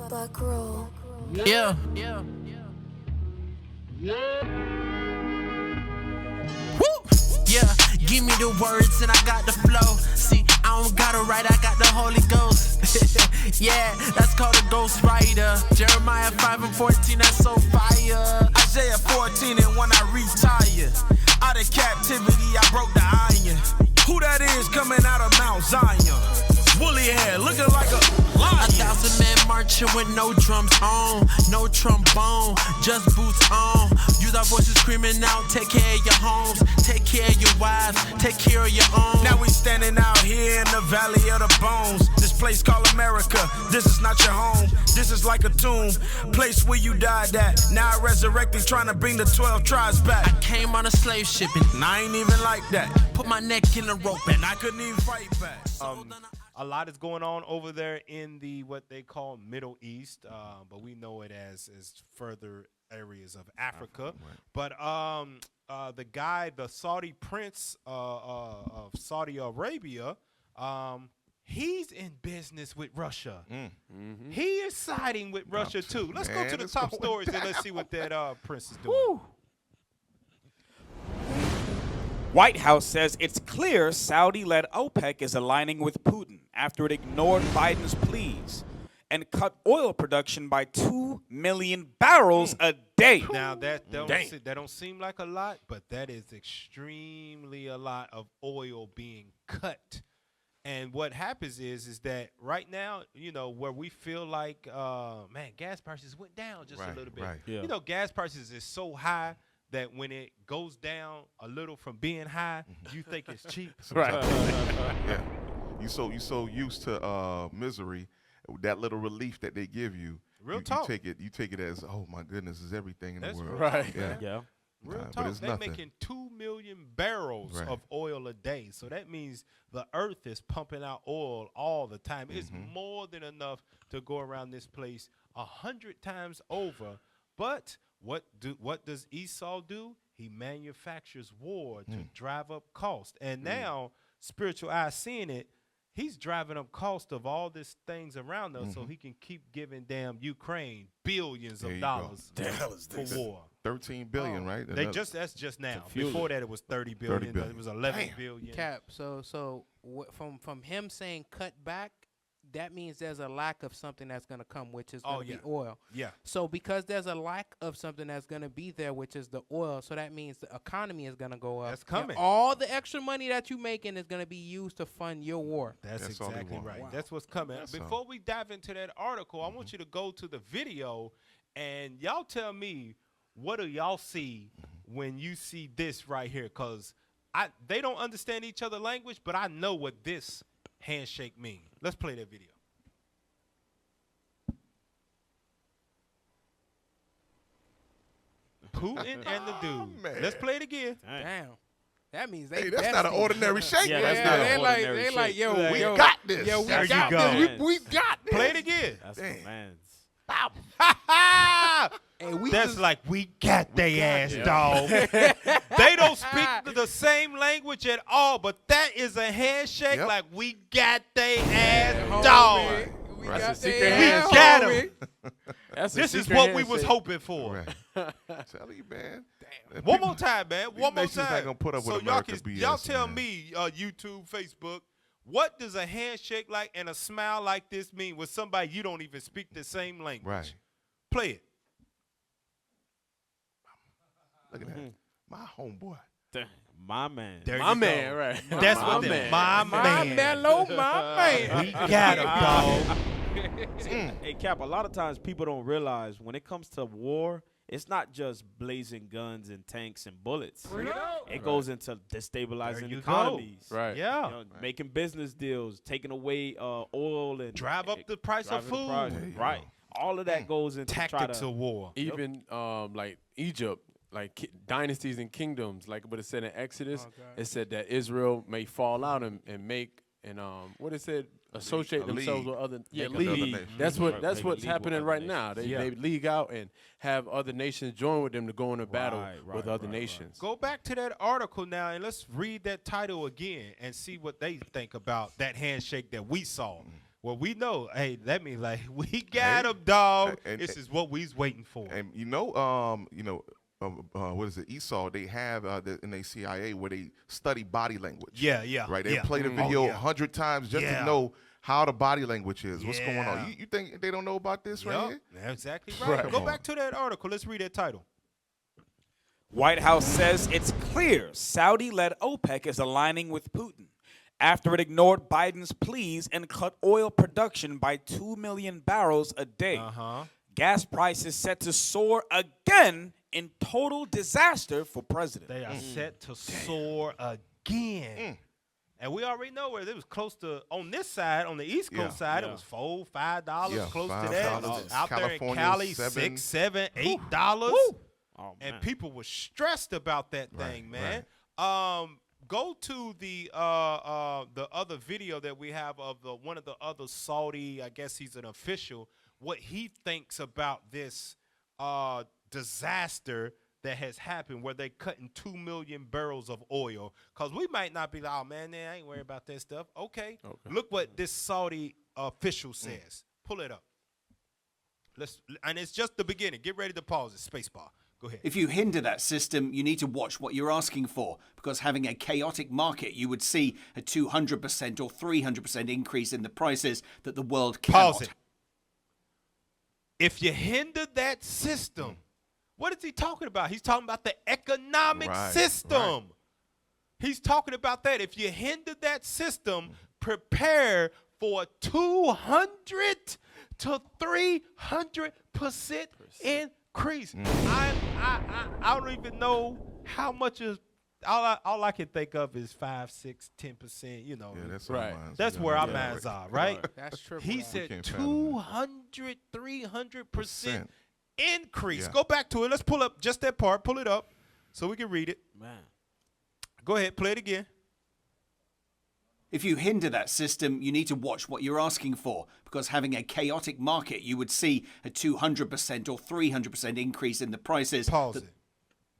Buck roll. Yeah. Woo! Yeah, give me the words and I got the flow. See, I don't gotta write, I got the Holy Ghost. Yeah, that's called a ghost writer. Jeremiah 5:14, that's so fire. Isaiah 14, and when I retire, out of captivity I broke the iron. Who that is coming out of Mount Zion? Woolly hair, looking like a lion. 1,000 men marching with no drums on, no trombone, just boots on. Use our voices screaming out, take care of your homes, take care of your wives, take care of your own. Now we standing out here in the valley of the bones. This place called America, this is not your home. This is like a tomb, place where you died at. Now I resurrected, trying to bring the 12 tribes back. I came on a slave ship and I ain't even like that. put my neck in a rope and I couldn't even fight back. A lot is going on over there in the what they call Middle East, but we know it as further areas of Africa. Right. But the guy, the Saudi prince of Saudi Arabia, he's in business with Russia. Mm-hmm. He is siding with Russia too. Let's go to the it's top going stories and let's see what that prince is doing. Woo. White House says it's clear Saudi-led OPEC is aligning with Putin after it ignored Biden's pleas and cut oil production by 2 million barrels a day. Now that don't seem like a lot, but that is extremely a lot of oil being cut. And what happens is that right now, you know, where we feel like, man, gas prices went down just a little bit. Right. You know, gas prices is so high that when it goes down a little from being high, you think it's cheap. Right. Yeah. You so used to misery, that little relief that they give you. Real you talk. You take it as, oh my goodness, is everything in That's the world. real Right. talk, man. Yeah. Real But talk. it's They're nothing. making 2 million barrels Right. of oil a day. So that means the earth is pumping out oil all the time. It's more than enough to go around this place 100 times over. But what does Esau do? He manufactures war to drive up cost. And now, spiritual eye seeing it, he's driving up cost of all these things around us so he can keep giving damn Ukraine billions There of you go. dollars for war. 13 billion, right? That's just now. Before that, it was 30 billion. 30 billion. It was 11 billion. Cap. So from him saying cut back, that means there's a lack of something that's going to come, which is going to be oil. Yeah. So because there's a lack of something that's going to be there, which is the oil, so that means the economy is going to go up. That's coming. And all the extra money that you're making is going to be used to fund your war. That's all they exactly want. right. Wow. That's what's coming. Before we dive into that article, I want you to go to the video and y'all tell me, what do y'all see when you see this right here? Because they don't understand each other language, but I know what this handshake means. Let's play that video. Putin and the dude. man. Let's play it again. Damn. That means they Hey, that's not an besties. ordinary shake. Yeah, man. that's not they an like ordinary they like shake. yo We yo got this. Yo, we There you got go. this. We got this. Play it again. That's Damn. the man's. Hey, we That's just, like we got they ass, dog. They don't speak the same language at all, but that is a handshake Yep. like we got they ass, homie. dog. We Right. got That's a they secret ass, We handshake. got homie. him. That's a This is secret what we was handshake. hoping for. Right. Tell you, man. Damn. One more time, man. these One more nations not time. gonna put up with so America y'all BS, tell man. me, YouTube, Facebook, what does a handshake like and a smile like this mean with somebody you don't even speak the same language? Right. Play it. Look at that. My homeboy. My man. There My you man, go. right. That's my what the man. my My man. mellow, my man. We got him, dog. Hey, Cap, a lot of times people don't realize when it comes to war, it's not just blazing guns and tanks and bullets. It goes into destabilizing There you economies. go. Right. Yeah. You know, making business deals, taking away oil and Drive up the price of driving the price. food. There you Right. go. All of that goes into try Tactics to of war. Even like Egypt, like dynasties and kingdoms, like what it said in Exodus, it said that Israel may fall out and make and what it said associate A themselves league. with other Make league. another nation. That's Right, that's make a what's league with happening other right nations. now. They Yeah. they league out and have other nations join with them to go into battle with other nations. Go back to that article now and let's read that title again and see what they think about that handshake that we saw. Well, we know. Hey, that means like we got him, dog. This is what we's waiting for. And what is it? Esau. They have in the CIA where they study body language. Yeah. Right. They play the video 100 times just to know how the body language is. What's going on? You think they don't know about this right here? That's exactly right. Go back to that article. Let's read that title. White House says it's clear Saudi-led OPEC is aligning with Putin after it ignored Biden's pleas and cut oil production by 2 million barrels a day. Gas prices set to soar again in total disaster for president. They are set to soar again. And we already know where it was close to, on this side, on the East Coast side, it was $4, $5, close to that. Out there in Cali, $6, $7, $8. Oh, and people were stressed about that thing, man. Go to the other video that we have of one of the other Saudi, I guess he's an official, what he thinks about this disaster that has happened where they cutting 2 million barrels of oil. Because we might not be like, oh, man, I ain't worried about that stuff. Okay. Look what this Saudi official says. Pull it up. And it's just the beginning. Get ready to pause it. Spacebar. Go ahead. If you hinder that system, you need to watch what you're asking for, because having a chaotic market, you would see a 200% or 300% increase in the prices that the world cannot. Pause it. If you hinder that system, what is he talking about? He's talking about the economic system. He's talking about that. If you hinder that system, prepare for a 200 to 300% increase. I don't even know how much is. All I can think of is 5, 6, 10%. You know, that's where our minds are, right? That's true. He said 200, 300% increase. Go back to it. Let's pull up just that part. Pull it up so we can read it. Man. Go ahead. Play it again. If you hinder that system, you need to watch what you're asking for, because having a chaotic market, you would see a 200% or 300% increase in the prices. Pause it.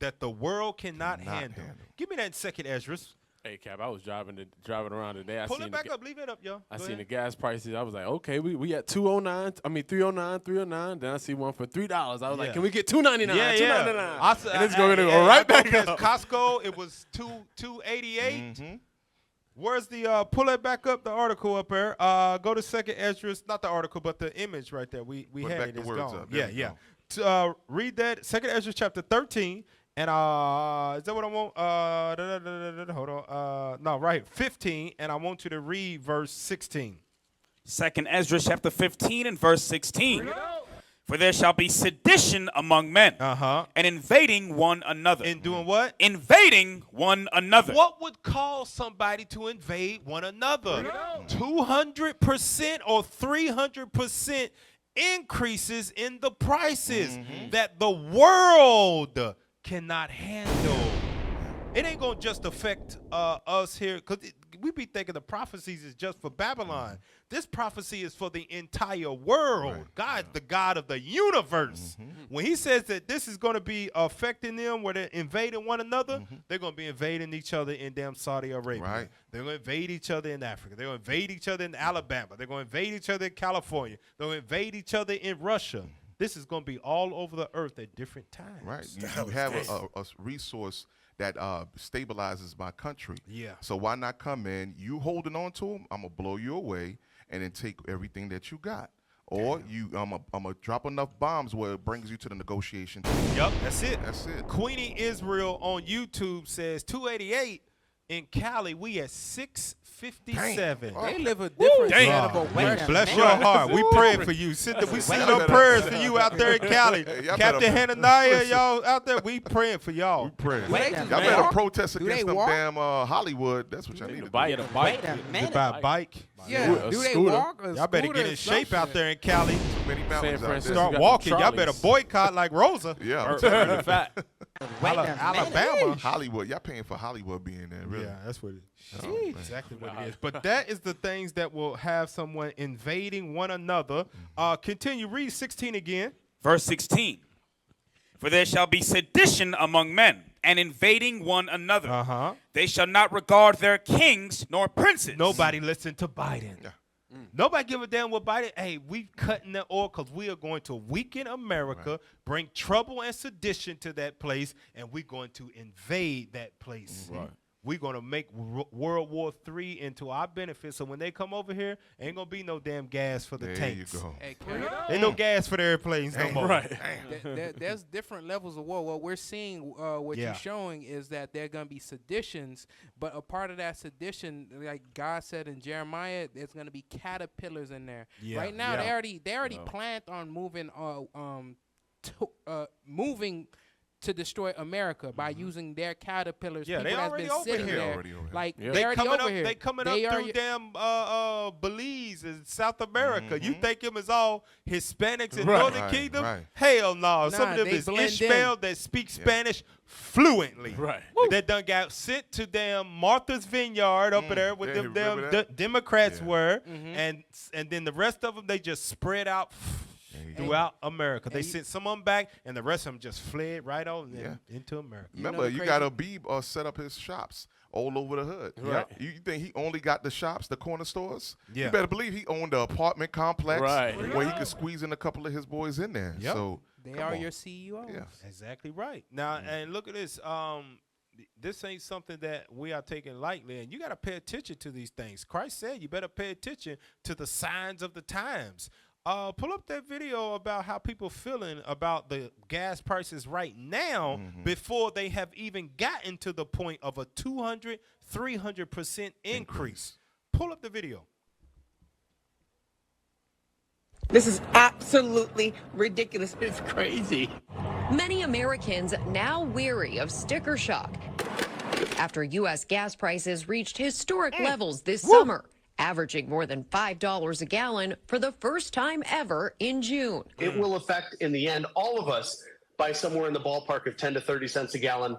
That the world cannot handle. Give me that second, Ezra. Hey, Cap, I was driving around today. Pull it back up. Leave it up, yo. I seen the gas prices. I was like, okay, we at 209. I mean, 309, 309. Then I see one for $3. I was like, can we get $2.99? $2.99. And it's going to go right back up. Costco, it was $2.88. Where's the pull it back up? The article up there. Go to second Ezra. Not the article, but the image right there. We had it. It's gone. Read that. Second Ezra chapter 13. And is that what I want? Hold on. No, right. 15. And I want you to read verse 16. Second Ezra chapter 15 and verse 16. For there shall be sedition among men, and invading one another. And doing what? Invading one another. What would cause somebody to invade one another? 200% or 300% increases in the prices that the world cannot handle. It ain't gonna just affect us here, because we be thinking the prophecies is just for Babylon. This prophecy is for the entire world. God's the God of the universe. When he says that this is going to be affecting them, where they're invading one another, they're going to be invading each other in damn Saudi Arabia. They're going to invade each other in Africa. They're going to invade each other in Alabama. They're going to invade each other in California. They're going to invade each other in Russia. This is going to be all over the earth at different times. You have a resource that stabilizes my country. So why not come in? You holding on to them, I'm going to blow you away and then take everything that you got. Or I'm going to drop enough bombs where it brings you to the negotiation table. Yep, that's it. That's it. Queenie Israel on YouTube says 288 in Cali. We at 657. They live a different set of oppression. Bless your heart. We praying for you. We send up prayers for you out there in Cali. Captain Hananiah, y'all out there, we praying for y'all. We praying. Y'all better protest against them damn Hollywood. That's what y'all need to do. Buy a bike. Buy a bike. Yeah, do they walk? Y'all better get in shape out there in Cali. Too many mountains out there. Start walking. Y'all better boycott like Rosa. Yeah. Fat. Alabama. Hollywood. Y'all paying for Hollywood being there, really. Yeah, that's what it is. Exactly what it is. But that is the things that will have someone invading one another. Continue. Read 16 again. Verse 16. For there shall be sedition among men, and invading one another. They shall not regard their kings nor princes. Nobody listen to Biden. Nobody give a damn what Biden. Hey, we cutting the oil because we are going to weaken America, bring trouble and sedition to that place, and we're going to invade that place. Right. We're going to make World War III into our benefit. So when they come over here, ain't going to be no damn gas for the tanks. There you go. Hey, Ain't no gas for the airplanes no more. Right. there's different levels of war. What we're seeing, what you're showing is that there are going to be seditions, but a part of that sedition, like God said in Jeremiah, there's going to be caterpillars in there. Yeah. Right now, they already planned on moving moving to destroy America by using their caterpillars. Yeah, People they that's already been over sitting here. there. Already over here. Like Yeah. they already coming over up, here. They coming They up are through damn Belize and South America. You think them is all Hispanics in Northern Kingdom? Right. Hell no. Some of them they is blend Ishmael that speak Spanish fluently. Right. That done got sent to damn Martha's Vineyard up there with Yeah, them remember damn that? Democrats Yeah. were, and then the rest of them they just spread out throughout America. They sent some of them back, and the rest of them just fled right on into America. Remember, you got Abib set up his shops all over the hood. Right. You think he only got the shops, the corner stores? Yeah. You better believe he owned the apartment complex Right. where he could squeeze in a couple of his boys in there. Yep. So They come are on. your CEOs. Yeah. Exactly right. Now, and look at this. This ain't something that we are taking lightly, and you got to pay attention to these things. Christ said you better pay attention to the signs of the times. Pull up that video about how people feeling about the gas prices right now before they have even gotten to the point of a 200, 300% increase. Pull up the video. This is absolutely ridiculous. It's crazy. Many Americans now weary of sticker shock after U.S. gas prices reached historic levels this summer, averaging more than $5 a gallon for the first time ever in June. It will affect, in the end, all of us by somewhere in the ballpark of 10 to 30 cents a gallon.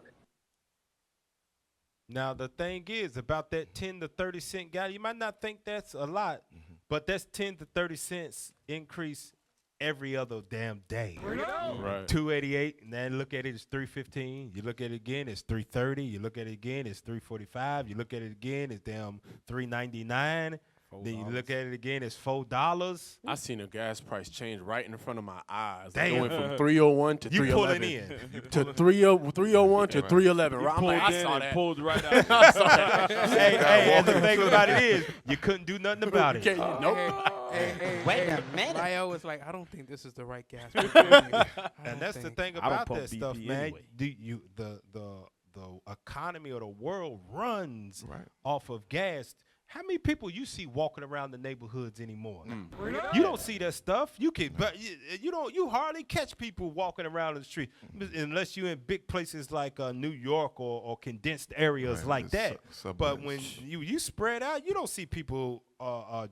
Now, the thing is about that 10 to 30 cent gallon, you might not think that's a lot, but that's 10 to 30 cents increase every other damn day. Right. 288, and then look at it, it's 315. You look at it again, it's 330. You look at it again, it's 345. You look at it again, it's damn 399. Then you look at it again, it's $4. I seen a gas price change right in front of my eyes. Damn. Like going from 301 to You 311. pulling in. You to 301 to 311. I'm like, I saw that. Pulled right out. I saw that. Hey, and the thing about it is, you couldn't do nothing about it. Wait a minute. Mayo was like, I don't think this is the right gas. And that's the thing I don't about pump that stuff, BP man. anyway. The economy of the world runs off of gas. How many people you see walking around the neighborhoods anymore? You don't see that stuff. You can, but you hardly catch people walking around the street unless you're in big places like New York or condensed areas like that. But when you spread out, you don't see people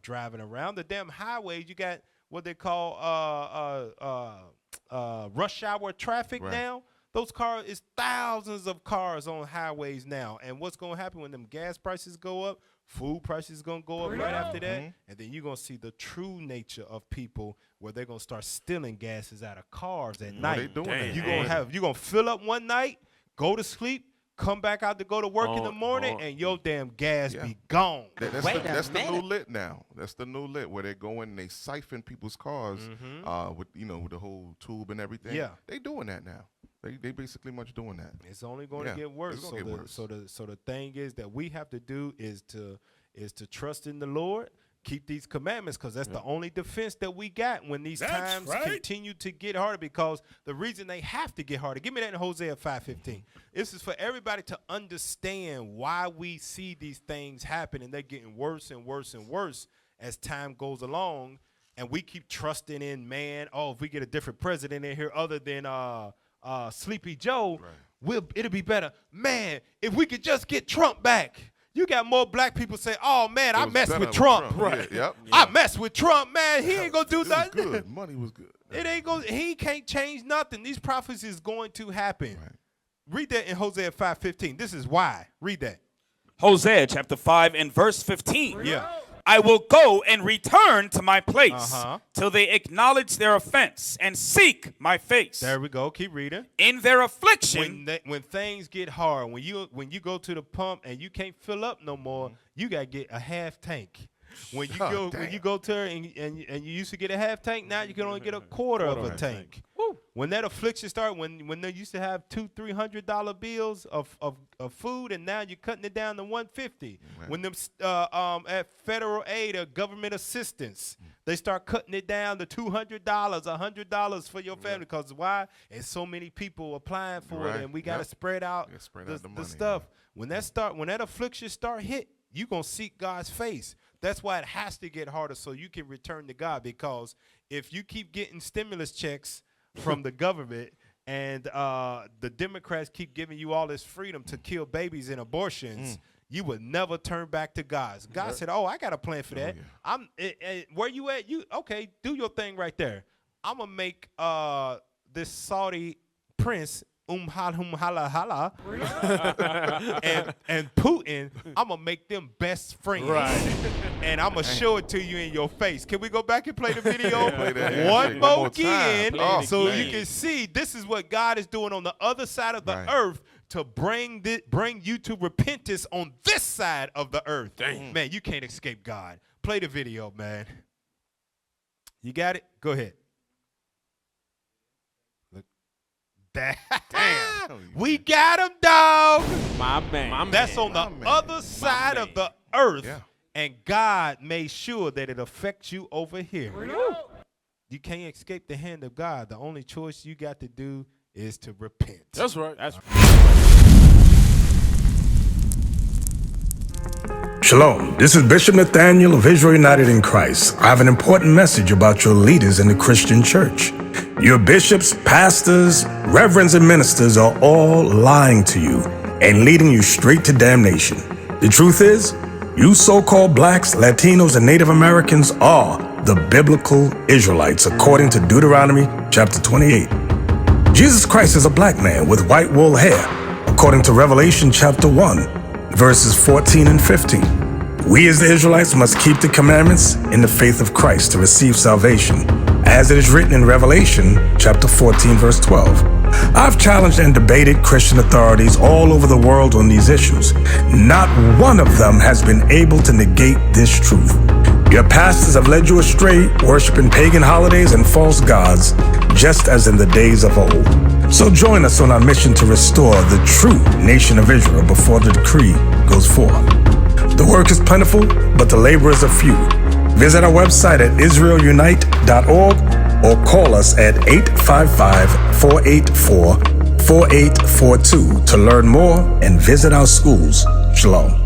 driving around the damn highways. You got what they call rush hour traffic now. Those cars is thousands of cars on highways now. And what's going to happen when them gas prices go up? Food prices going to go up right after that. And then you're going to see the true nature of people where they're going to start stealing gases out of cars at night. They doing You're going to fill up one night, go to sleep, come back out to go to work in the morning, and your damn gas be gone. That's the new lit now. That's the new lit where they go in and they siphon people's cars with with the whole tube and everything. Yeah. They doing that now. They basically much doing that. It's only going to get worse. It's gonna get worse. So the thing is that we have to do is to trust in the Lord, keep these commandments, because that's the only defense that we got when these times continue to get harder. Because the reason they have to get harder. Give me that in Hosea 5:15. This is for everybody to understand why we see these things happen, and they're getting worse and worse and worse as time goes along, and we keep trusting in man. Oh, if we get a different president in here other than Sleepy Joe, it'll be better. Man, if we could just get Trump back. You got more black people say, oh, man, I messed with Trump. I messed with Trump, man. He ain't going to do nothing. Good. Money was good. It ain't going. He can't change nothing. These prophecies is going to happen. Read that in Hosea 5:15. This is why. Read that. Hosea chapter 5 and verse 15. Yeah. I will go and return to my place till they acknowledge their offense and seek my face. There we go. Keep reading. In their affliction. When things get hard, when you go to the pump and you can't fill up no more, you got to get a half tank. When you go to her and you used to get a half tank, now you can only get a quarter of a tank. When that affliction started, when they used to have $200-300 bills of food, and now you're cutting it down to $150. Right. When them at federal aid or government assistance, they start cutting it down to $200, $100 for your family. Because why? There's so many people applying for it, and we got to spread out the stuff. When that affliction start hit, you're going to seek God's face. That's why it has to get harder so you can return to God. Because if you keep getting stimulus checks from the government and the Democrats keep giving you all this freedom to kill babies and abortions, you would never turn back to God. God said, I got a plan for that. Where you at? Okay, do your thing right there. I'm going to make this Saudi prince and Putin, I'm going to make them best friends. Right. And I'm going to show it to you in your face. Can we go back and play the video one more again so you can see this is what God is doing on the other side of the earth to bring you to repentance on this side of the earth. Dang. Man, you can't escape God. Play the video, man. You got it? Go ahead. Damn. We got him, dog. My man. That's on the other side of the earth. Yeah. And God made sure that it affects you over here. You can't escape the hand of God. The only choice you got to do is to repent. That's right. That's right. Shalom, this is Bishop Nathaniel of Israel United in Christ. I have an important message about your leaders in the Christian church. Your bishops, pastors, reverends, and ministers are all lying to you and leading you straight to damnation. The truth is, you so-called blacks, Latinos, and Native Americans are the biblical Israelites, according to Deuteronomy chapter 28. Jesus Christ is a black man with white wool hair, according to Revelation chapter 1, verses 14 and 15. We as the Israelites must keep the commandments in the faith of Christ to receive salvation, as it is written in Revelation chapter 14, verse 12. I've challenged and debated Christian authorities all over the world on these issues. Not one of them has been able to negate this truth. Your pastors have led you astray, worshiping pagan holidays and false gods, just as in the days of old. So join us on our mission to restore the true nation of Israel before the decree goes forth. The work is plentiful, but the laborers are few. Visit our website at israelunite.org or call us at 855-484-4842 to learn more and visit our schools. Shalom.